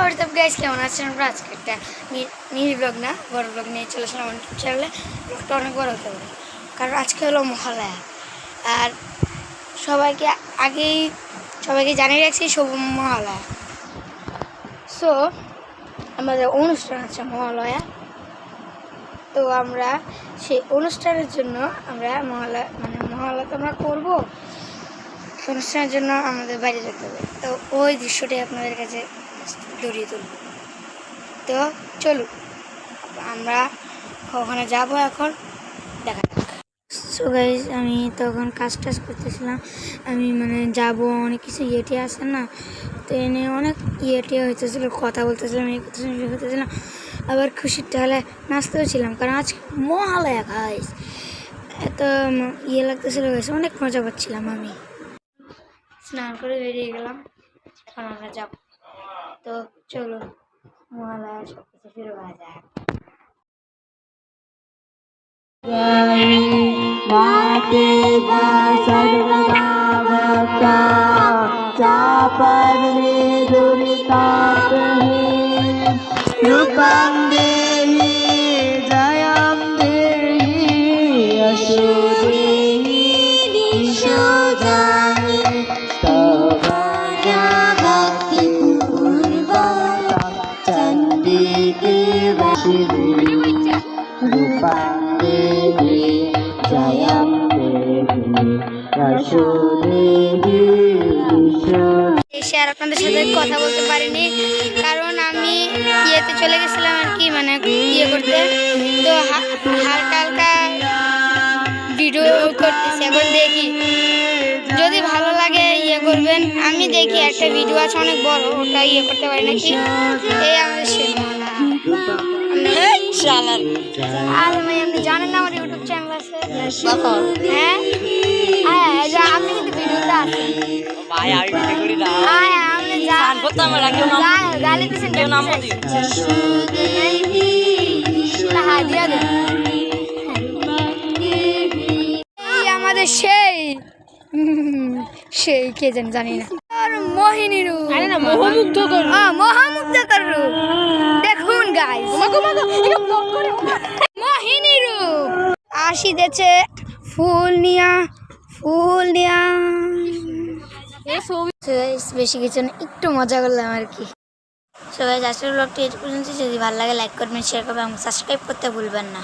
WhatsApp guys, কেমন আছেন? আমরা আজকে একটা মিনি ব্লগ না বড় ব্লগ নিয়ে চলে আসলাম আমার ইউটিউব চ্যানেলে। ব্লগটা অনেক বড় হতে পারে কারণ আজকে হলো মহালয়া। আর সবাইকে জানিয়ে রাখছি শুভ মহালয়া। সো আমাদের অনুষ্ঠান আছে মহালয়া, তো আমরা সেই অনুষ্ঠানের জন্য আমরা মহালয়া তো আমরা করবো, অনুষ্ঠানের জন্য আমাদের বাইরে যেতে হবে। তো ওই দৃশ্যটাই আপনাদের কাছে ধরিয়ে তুলব। তো চলুন আমরা ওখানে যাব, এখন দেখা যাক। সো গাইস, আমি তখন কাজ করতেছিলাম। আমি যাব, অনেক কিছু ইয়েটি আছে না, তো এনে অনেক ইয়েটি হইতেছিল, কথা বলতেছিলাম, এই করতেছিলাম, আবার খুশির তাহলে নাচতেও ছিলাম কারণ আজকে মহালয়া গাইস। এত ইয়ে লাগতেছিল গাইস, অনেক মজা পাচ্ছিলাম। আমি স্নান করে বেরিয়ে গেলাম, এখন আমরা যাব। তো চলো মহালয়া সব কিছু শুরু করা যাক। এসে আর আপনাদের সাথে কথা বলতে পারিনি কারণ আমি ইয়েতে চলে গেছিলাম আর কি, ইয়ে করতে। তো হালকা হালকা ভিডিও করতেছি, এখন দেখি যদি ভালো লাগে ইয়ে করবেন। আমি দেখি একটা ভিডিও আছে অনেক বড়, ওটা ইয়ে করতে পারি নাকি। এই আমাদের আপনি জানেন না আমার ইউটিউব চ্যানেল আছে? হ্যাঁ, আপনি কিন্তু ভিডিওতে আছেন ভাই, আমি ভিডিও করি না। আপনি জান করতে আমরা কেউ না গালি দিছেন, কেউ নাম দিই হ্যাঁ দিয়া দেন। এই আমাদের সেই কে জানি না, আর মোহিনী রূপ, আরে না মহামুগ্ধকর, মহামুগ্ধকর রূপ। দেখুন গাইস, মোহিনী রূপ আসিতেছে ফুল নিয়া। বেশি কিছু না, একটু মজা করলাম আর কি। সবাই আজকের ব্লগটি এই পর্যন্ত। যদি ভালো লাগে লাইক করবেন, শেয়ার করবেন এবং সাবস্ক্রাইব করতে ভুলবেন না।